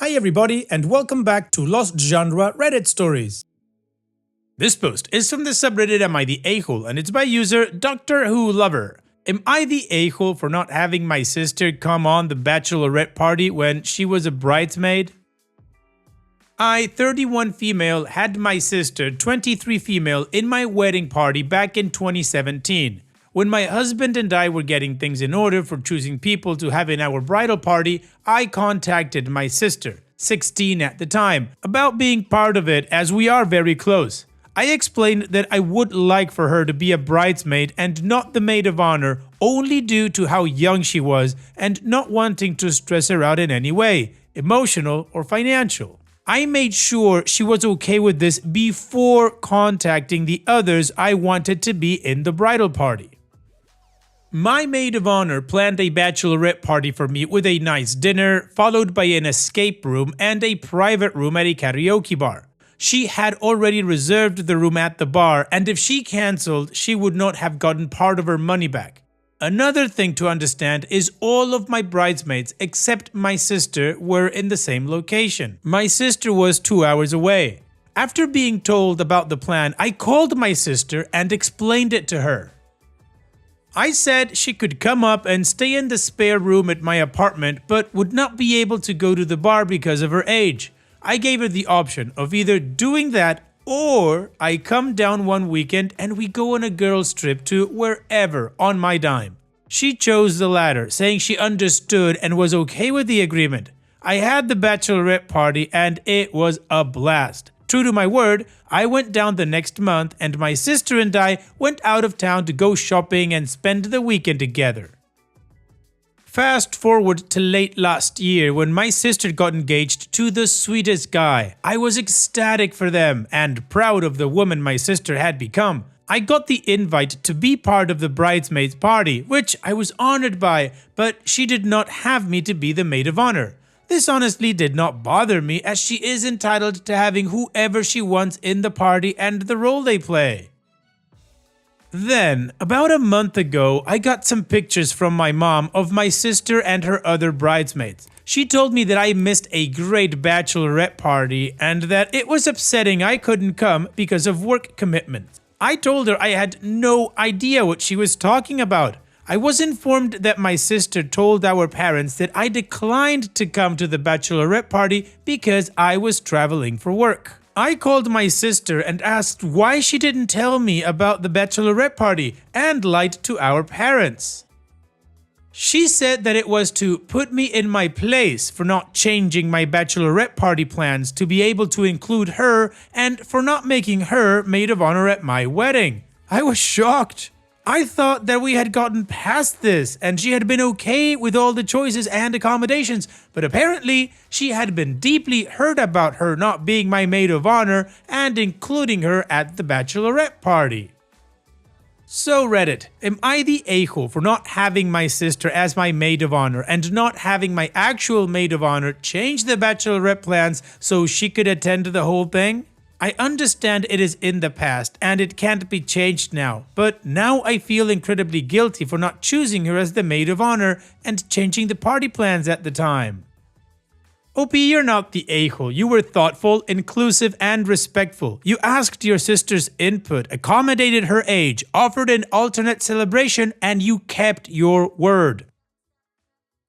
Hi everybody and welcome back to Lost Genre Reddit Stories. This post is from the subreddit Am I the A-hole and it's by user Doctor Who Lover. Am I the a-hole for not having my sister come on the bachelorette party when she was a bridesmaid? I, 31 female, had my sister, 23 female, in my wedding party back in 2017. When my husband and I were getting things in order for choosing people to have in our bridal party, I contacted my sister, 16 at the time, about being part of it as we are very close. I explained that I would like for her to be a bridesmaid and not the maid of honor only due to how young she was and not wanting to stress her out in any way, emotional or financial. I made sure she was okay with this before contacting the others I wanted to be in the bridal party. My maid of honor planned a bachelorette party for me with a nice dinner, followed by an escape room and a private room at a karaoke bar. She had already reserved the room at the bar, and if she cancelled, she would not have gotten part of her money back. Another thing to understand is all of my bridesmaids except my sister were in the same location. My sister was 2 hours away. After being told about the plan, I called my sister and explained it to her. I said she could come up and stay in the spare room at my apartment but would not be able to go to the bar because of her age. I gave her the option of either doing that or I come down one weekend and we go on a girls' trip to wherever on my dime. She chose the latter, saying she understood and was okay with the agreement. I had the bachelorette party and it was a blast. True to my word, I went down the next month and my sister and I went out of town to go shopping and spend the weekend together. Fast forward to late last year when my sister got engaged to the sweetest guy. I was ecstatic for them and proud of the woman my sister had become. I got the invite to be part of the bridesmaids party, which I was honored by, but she did not have me to be the maid of honor. This honestly did not bother me as she is entitled to having whoever she wants in the party and the role they play. Then, about a month ago, I got some pictures from my mom of my sister and her other bridesmaids. She told me that I missed a great bachelorette party and that it was upsetting I couldn't come because of work commitments. I told her I had no idea what she was talking about. I was informed that my sister told our parents that I declined to come to the bachelorette party because I was traveling for work. I called my sister and asked why she didn't tell me about the bachelorette party and lied to our parents. She said that it was to put me in my place for not changing my bachelorette party plans to be able to include her and for not making her maid of honor at my wedding. I was shocked. I thought that we had gotten past this and she had been okay with all the choices and accommodations, but apparently she had been deeply hurt about her not being my maid of honor and including her at the bachelorette party. So Reddit, am I the a-hole for not having my sister as my maid of honor and not having my actual maid of honor change the bachelorette plans so she could attend the whole thing? I understand it is in the past and it can't be changed now, but now I feel incredibly guilty for not choosing her as the maid of honor and changing the party plans at the time. OP, you're not the a-hole. You were thoughtful, inclusive, and respectful. You asked your sister's input, accommodated her age, offered an alternate celebration, and you kept your word.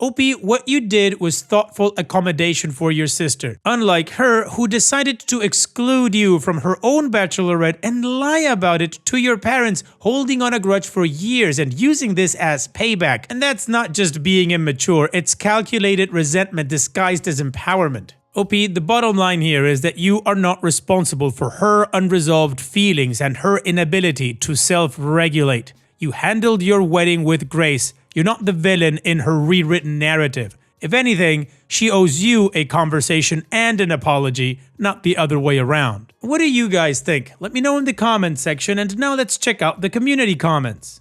OP, what you did was thoughtful accommodation for your sister, unlike her who decided to exclude you from her own bachelorette and lie about it to your parents, holding on a grudge for years and using this as payback. And that's not just being immature, it's calculated resentment disguised as empowerment. OP, the bottom line here is that you are not responsible for her unresolved feelings and her inability to self-regulate. You handled your wedding with grace. You're not the villain in her rewritten narrative. If anything, she owes you a conversation and an apology, not the other way around. What do you guys think? Let me know in the comments section, and now let's check out the community comments.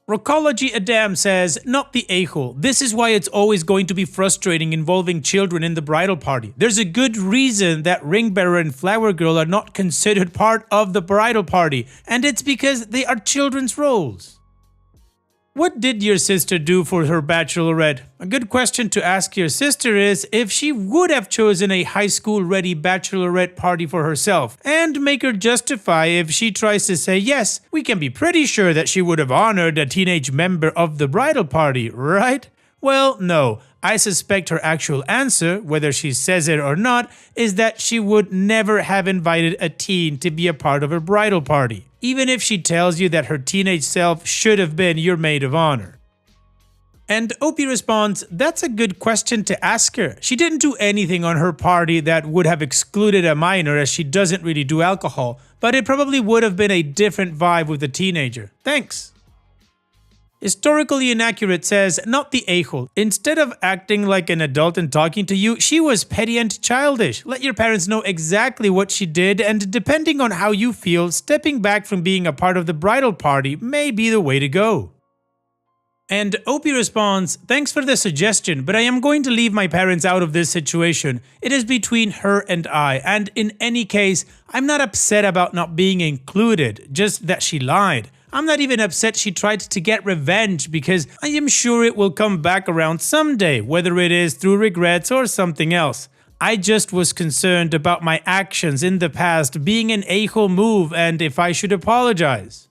Rockology Adam says, not the a-hole. This is why it's always going to be frustrating involving children in the bridal party. There's a good reason that ring bearer and flower girl are not considered part of the bridal party, and it's because they are children's roles. What did your sister do for her bachelorette? A good question to ask your sister is if she would have chosen a high school ready bachelorette party for herself, and make her justify if she tries to say yes. We can be pretty sure that she would have honored a teenage member of the bridal party, right? Well, no. I suspect her actual answer, whether she says it or not, is that she would never have invited a teen to be a part of her bridal party, even if she tells you that her teenage self should have been your maid of honor. And Opie responds, that's a good question to ask her. She didn't do anything on her party that would have excluded a minor, as she doesn't really do alcohol, but it probably would have been a different vibe with a teenager. Thanks. Historically Inaccurate says, not the a-hole. Instead of acting like an adult and talking to you, she was petty and childish. Let your parents know exactly what she did, and depending on how you feel, stepping back from being a part of the bridal party may be the way to go. And Opie responds, thanks for the suggestion, but I am going to leave my parents out of this situation. It is between her and I, and in any case, I'm not upset about not being included, just that she lied. I'm not even upset she tried to get revenge, because I am sure it will come back around someday, whether it is through regrets or something else. I just was concerned about my actions in the past being an a-hole move and if I should apologize.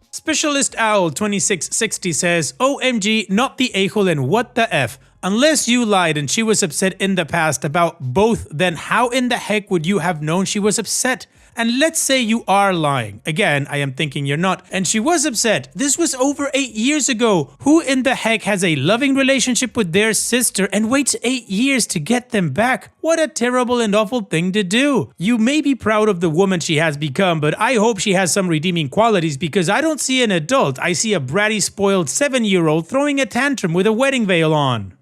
Specialist Owl 2660 says, OMG, not the a-hole and what the F. Unless you lied and she was upset in the past about both, then how in the heck would you have known she was upset? And let's say you are lying. Again, I am thinking you're not. And she was upset. This was over 8 years ago. Who in the heck has a loving relationship with their sister and waits 8 years to get them back? What a terrible and awful thing to do. You may be proud of the woman she has become, but I hope she has some redeeming qualities, because I don't see an adult. I see a bratty, spoiled 7-year-old throwing a tantrum with a wedding veil on.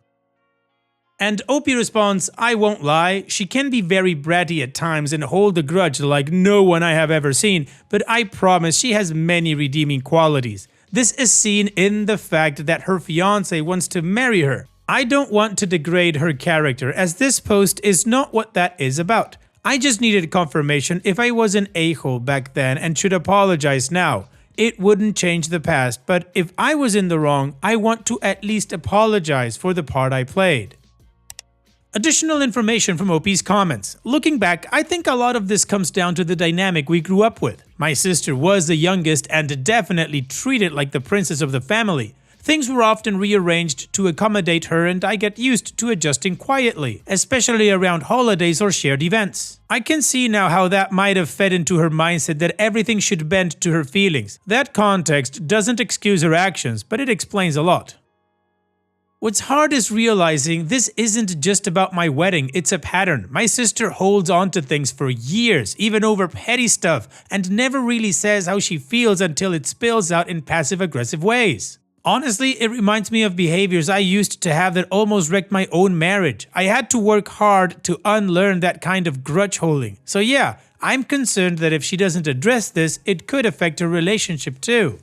And Opie responds, I won't lie, she can be very bratty at times and hold a grudge like no one I have ever seen, but I promise she has many redeeming qualities. This is seen in the fact that her fiancé wants to marry her. I don't want to degrade her character, as this post is not what that is about. I just needed confirmation if I was an a-hole back then and should apologize now. It wouldn't change the past, but if I was in the wrong, I want to at least apologize for the part I played. Additional information from Opie's comments. Looking back, I think a lot of this comes down to the dynamic we grew up with. My sister was the youngest and definitely treated like the princess of the family. Things were often rearranged to accommodate her, and I get used to adjusting quietly, especially around holidays or shared events. I can see now how that might have fed into her mindset that everything should bend to her feelings. That context doesn't excuse her actions, but it explains a lot. What's hard is realizing this isn't just about my wedding, it's a pattern. My sister holds on to things for years, even over petty stuff, and never really says how she feels until it spills out in passive-aggressive ways. Honestly, it reminds me of behaviors I used to have that almost wrecked my own marriage. I had to work hard to unlearn that kind of grudge holding. So yeah, I'm concerned that if she doesn't address this, it could affect her relationship too.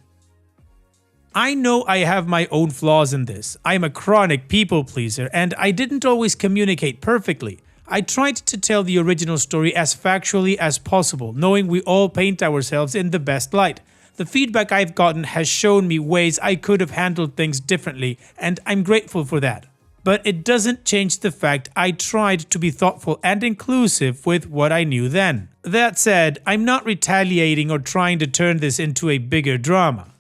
I know I have my own flaws in this. I'm a chronic people pleaser, and I didn't always communicate perfectly. I tried to tell the original story as factually as possible, knowing we all paint ourselves in the best light. The feedback I've gotten has shown me ways I could have handled things differently, and I'm grateful for that. But it doesn't change the fact I tried to be thoughtful and inclusive with what I knew then. That said, I'm not retaliating or trying to turn this into a bigger drama.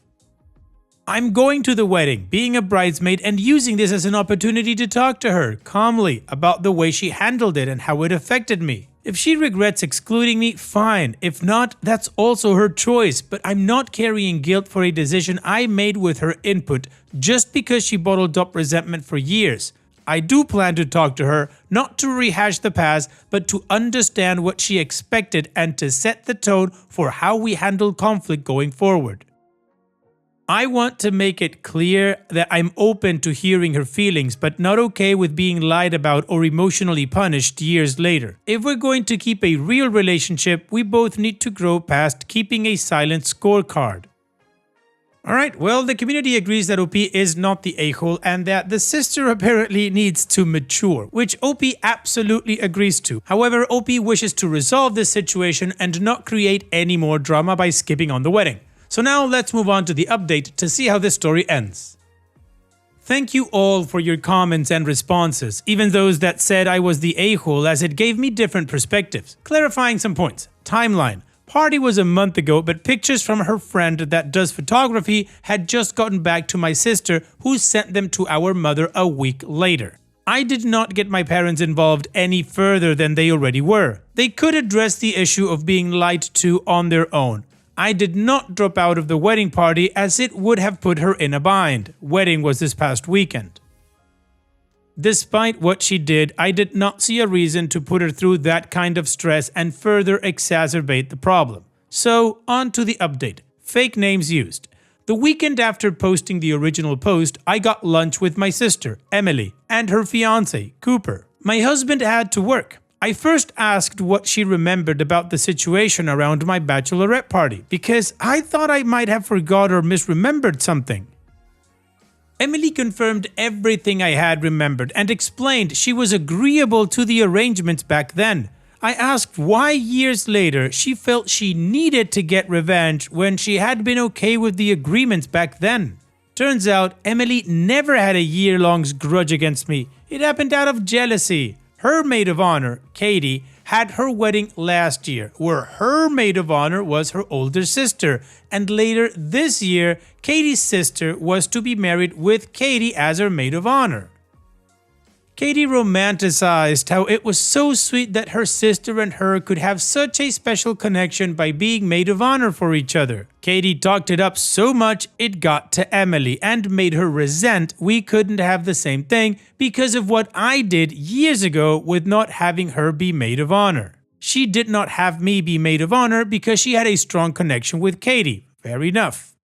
I'm going to the wedding, being a bridesmaid, and using this as an opportunity to talk to her calmly about the way she handled it and how it affected me. If she regrets excluding me, fine. If not, that's also her choice, but I'm not carrying guilt for a decision I made with her input just because she bottled up resentment for years. I do plan to talk to her, not to rehash the past, but to understand what she expected and to set the tone for how we handle conflict going forward. I want to make it clear that I'm open to hearing her feelings, but not okay with being lied about or emotionally punished years later. If we're going to keep a real relationship, we both need to grow past keeping a silent scorecard. Alright, well, the community agrees that OP is not the a-hole and that the sister apparently needs to mature, which OP absolutely agrees to. However, OP wishes to resolve this situation and not create any more drama by skipping on the wedding. So now let's move on to the update to see how this story ends. Thank you all for your comments and responses, even those that said I was the a-hole, as it gave me different perspectives. Clarifying some points. Timeline. Party was a month ago, but pictures from her friend that does photography had just gotten back to my sister, who sent them to our mother a week later. I did not get my parents involved any further than they already were. They could address the issue of being lied to on their own. I did not drop out of the wedding party as it would have put her in a bind. Wedding was this past weekend. Despite what she did, I did not see a reason to put her through that kind of stress and further exacerbate the problem. So, on to the update. Fake names used. The weekend after posting the original post, I got lunch with my sister, Emily, and her fiancé, Cooper. My husband had to work. I first asked what she remembered about the situation around my bachelorette party, because I thought I might have forgot or misremembered something. Emily confirmed everything I had remembered and explained she was agreeable to the arrangements back then. I asked why years later she felt she needed to get revenge when she had been okay with the agreements back then. Turns out Emily never had a year-long grudge against me. It happened out of jealousy. Her maid of honor, Katie, had her wedding last year, where her maid of honor was her older sister, and later this year, Katie's sister was to be married with Katie as her maid of honor. Katie romanticized how it was so sweet that her sister and her could have such a special connection by being maid of honor for each other. Katie talked it up so much it got to Emily and made her resent we couldn't have the same thing because of what I did years ago with not having her be maid of honor. She did not have me be maid of honor because she had a strong connection with Katie. Fair enough.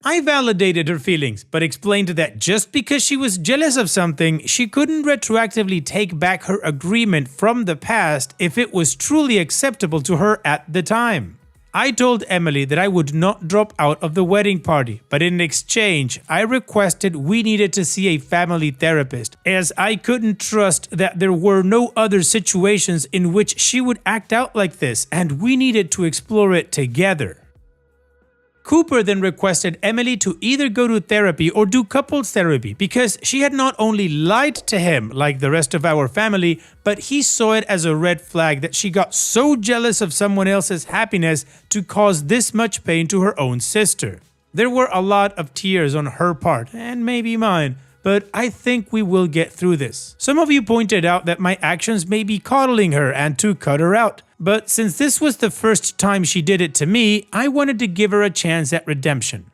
I validated her feelings, but explained that just because she was jealous of something, she couldn't retroactively take back her agreement from the past if it was truly acceptable to her at the time. I told Emily that I would not drop out of the wedding party, but in exchange, I requested we needed to see a family therapist, as I couldn't trust that there were no other situations in which she would act out like this, and we needed to explore it together. Cooper then requested Emily to either go to therapy or do couples therapy because she had not only lied to him like the rest of our family, but he saw it as a red flag that she got so jealous of someone else's happiness to cause this much pain to her own sister. There were a lot of tears on her part, and maybe mine, but I think we will get through this. Some of you pointed out that my actions may be coddling her and to cut her out. But since this was the first time she did it to me, I wanted to give her a chance at redemption.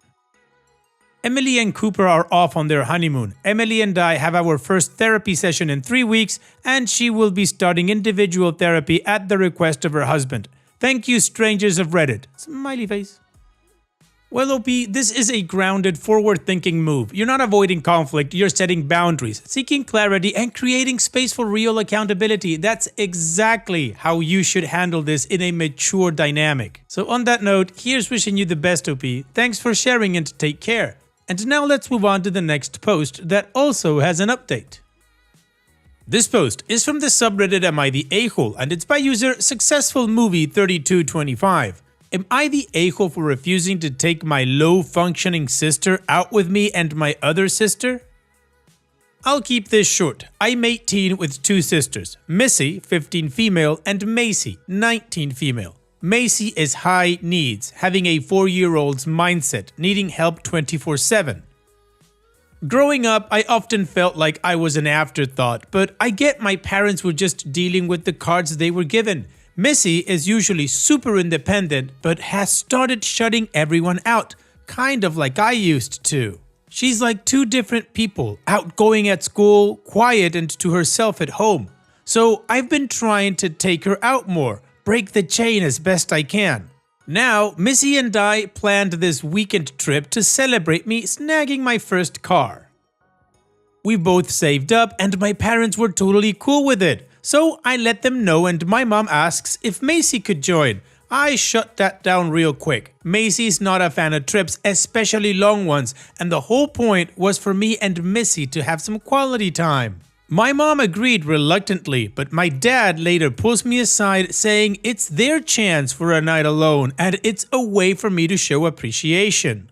Emily and Cooper are off on their honeymoon. Emily and I have our first therapy session in 3 weeks, and she will be starting individual therapy at the request of her husband. Thank you, strangers of Reddit. Smiley face. Well, OP, this is a grounded, forward-thinking move. You're not avoiding conflict, you're setting boundaries, seeking clarity, and creating space for real accountability. That's exactly how you should handle this in a mature dynamic. So on that note, here's wishing you the best, OP. Thanks for sharing and take care. And now let's move on to the next post that also has an update. This post is from the subreddit Am I the A-hole, and it's by user SuccessfulMovie3225. Am I the a-hole for refusing to take my low-functioning sister out with me and my other sister? I'll keep this short. I'm 18 with 2 sisters, Missy, 15 female, and Macy, 19 female. Macy is high needs, having a 4-year-old's mindset, needing help 24/7. Growing up, I often felt like I was an afterthought, but I get my parents were just dealing with the cards they were given. Missy is usually super independent, but has started shutting everyone out, kind of like I used to. She's like 2 different people, outgoing at school, quiet and to herself at home. So I've been trying to take her out more, break the chain as best I can. Now, Missy and I planned this weekend trip to celebrate me snagging my first car. We both saved up and my parents were totally cool with it. So I let them know and my mom asks if Macy could join. I shut that down real quick. Macy's not a fan of trips, especially long ones, and the whole point was for me and Missy to have some quality time. My mom agreed reluctantly, but my dad later pulls me aside saying it's their chance for a night alone and it's a way for me to show appreciation.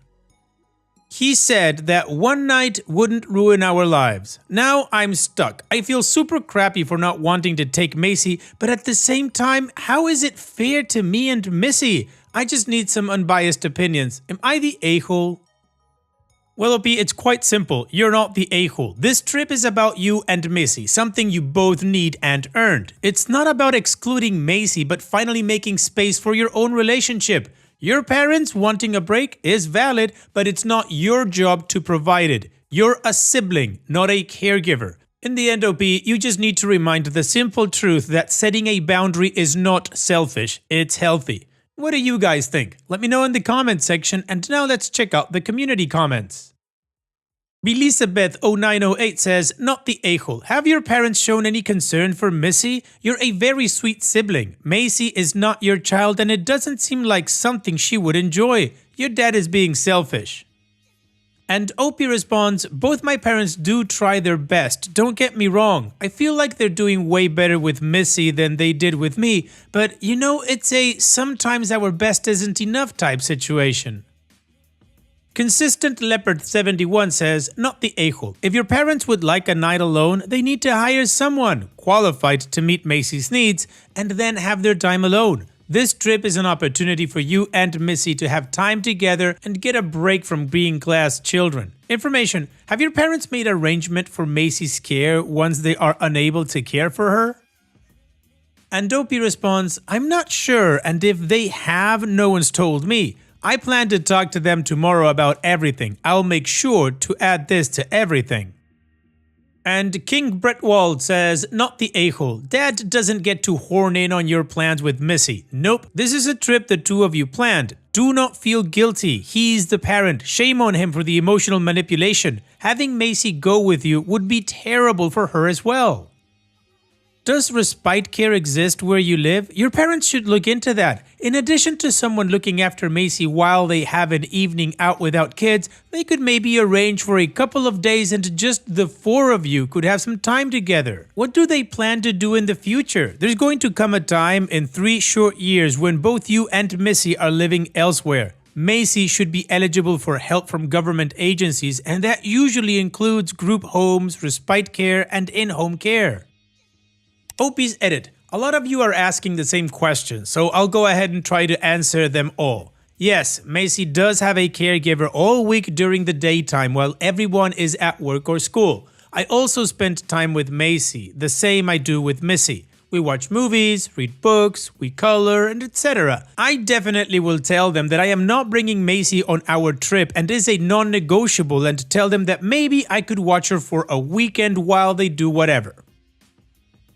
He said that one night wouldn't ruin our lives. Now I'm stuck. I feel super crappy for not wanting to take Macy, but at the same time, how is it fair to me and Missy? I just need some unbiased opinions. Am I the a-hole? Well, OP, it's quite simple. You're not the a-hole. This trip is about you and Missy, something you both need and earned. It's not about excluding Macy, but finally making space for your own relationship. Your parents wanting a break is valid, but it's not your job to provide it. You're a sibling, not a caregiver. In the end, OP, you just need to remind the simple truth that setting a boundary is not selfish, it's healthy. What do you guys think? Let me know in the comment section, and now let's check out the community comments. Belisabeth0908 says, not the a-hole. Have your parents shown any concern for Missy? You're a very sweet sibling. Macy is not your child and it doesn't seem like something she would enjoy. Your dad is being selfish. And OP responds, both my parents do try their best, don't get me wrong. I feel like they're doing way better with Missy than they did with me, but you know, it's a sometimes our best isn't enough type situation. Consistent Leopard 71 says, not the a-hole. If your parents would like a night alone, they need to hire someone qualified to meet Macy's needs and then have their time alone. This trip is an opportunity for you and Missy to have time together and get a break from being class children. Information: have your parents made arrangement for Macy's care once they are unable to care for her? And Dopey responds, I'm not sure, and if they have, no one's told me. I plan to talk to them tomorrow about everything. I'll make sure to add this to everything. And King Bretwald says, not the a-hole. Dad doesn't get to horn in on your plans with Missy. Nope, this is a trip the two of you planned. Do not feel guilty. He's the parent. Shame on him for the emotional manipulation. Having Macy go with you would be terrible for her as well. Does respite care exist where you live? Your parents should look into that. In addition to someone looking after Macy while they have an evening out without kids, they could maybe arrange for a couple of days and just the four of you could have some time together. What do they plan to do in the future? There's going to come a time in 3 short years when both you and Missy are living elsewhere. Macy should be eligible for help from government agencies, and that usually includes group homes, respite care, and in-home care. OP's edit. A lot of you are asking the same question, so I'll go ahead and try to answer them all. Yes, Macy does have a caregiver all week during the daytime while everyone is at work or school. I also spend time with Macy, the same I do with Missy. We watch movies, read books, we color, and etc. I definitely will tell them that I am not bringing Macy on our trip and is a non-negotiable, and tell them that maybe I could watch her for a weekend while they do whatever.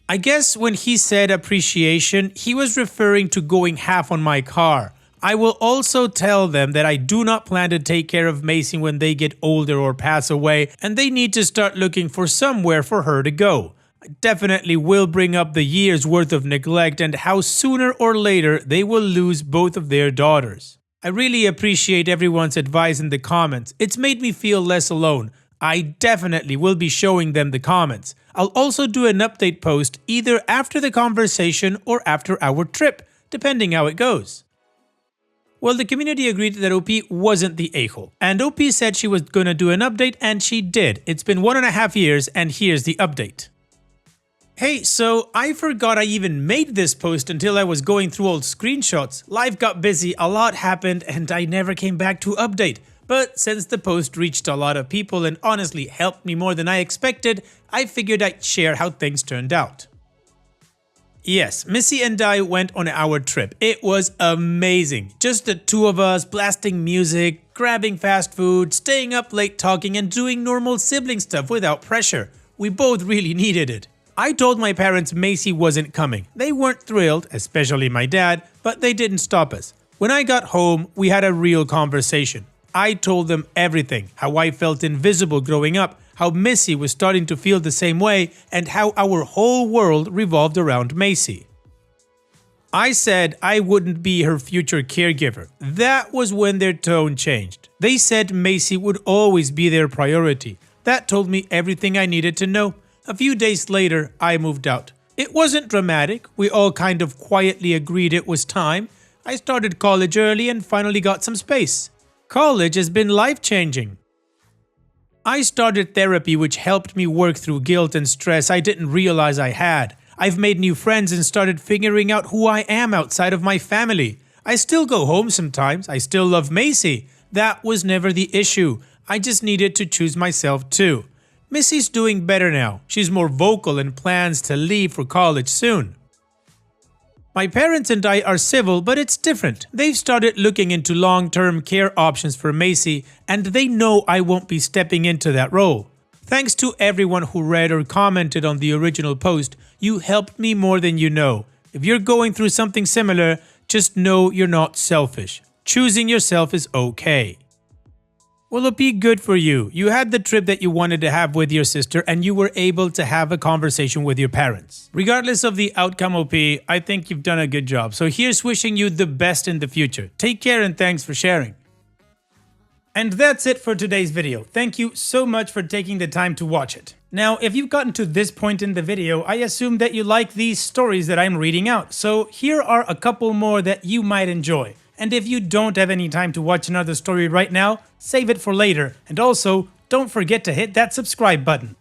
I guess when he said appreciation, he was referring to going half on my car. I will also tell them that I do not plan to take care of Macy when they get older or pass away, and they need to start looking for somewhere for her to go. I definitely will bring up the year's worth of neglect and how sooner or later they will lose both of their daughters. I really appreciate everyone's advice in the comments. It's made me feel less alone. I definitely will be showing them the comments. I'll also do an update post either after the conversation or after our trip, depending how it goes. Well, the community agreed that OP wasn't the a-hole, and OP said she was gonna do an update, and she did. It's been 1.5 years, and here's the update. Hey, so I forgot I even made this post until I was going through old screenshots. Life got busy, a lot happened, and I never came back to update. But since the post reached a lot of people and honestly helped me more than I expected, I figured I'd share how things turned out. Yes, Missy and I went on our trip. It was amazing. Just the two of us blasting music, grabbing fast food, staying up late talking, and doing normal sibling stuff without pressure. We both really needed it. I told my parents Macy wasn't coming. They weren't thrilled, especially my dad, but they didn't stop us. When I got home, we had a real conversation. I told them everything, how I felt invisible growing up, how Missy was starting to feel the same way, and how our whole world revolved around Macy. I said I wouldn't be her future caregiver. That was when their tone changed. They said Macy would always be their priority. That told me everything I needed to know. A few days later, I moved out. It wasn't dramatic. We all kind of quietly agreed it was time. I started college early and finally got some space. College has been life-changing. I started therapy, which helped me work through guilt and stress I didn't realize I had. I've made new friends and started figuring out who I am outside of my family. I still go home sometimes. I still love Macy. That was never the issue. I just needed to choose myself too. Missy's doing better now. She's more vocal and plans to leave for college soon. My parents and I are civil, but it's different. They've started looking into long-term care options for Macy, and they know I won't be stepping into that role. Thanks to everyone who read or commented on the original post, you helped me more than you know. If you're going through something similar, just know you're not selfish. Choosing yourself is okay. Well, it'll be good for you. You had the trip that you wanted to have with your sister and you were able to have a conversation with your parents. Regardless of the outcome, OP, I think you've done a good job. So here's wishing you the best in the future. Take care and thanks for sharing. And that's it for today's video. Thank you so much for taking the time to watch it. Now, if you've gotten to this point in the video, I assume that you like these stories that I'm reading out. So here are a couple more that you might enjoy. And if you don't have any time to watch another story right now, save it for later. And also, don't forget to hit that subscribe button.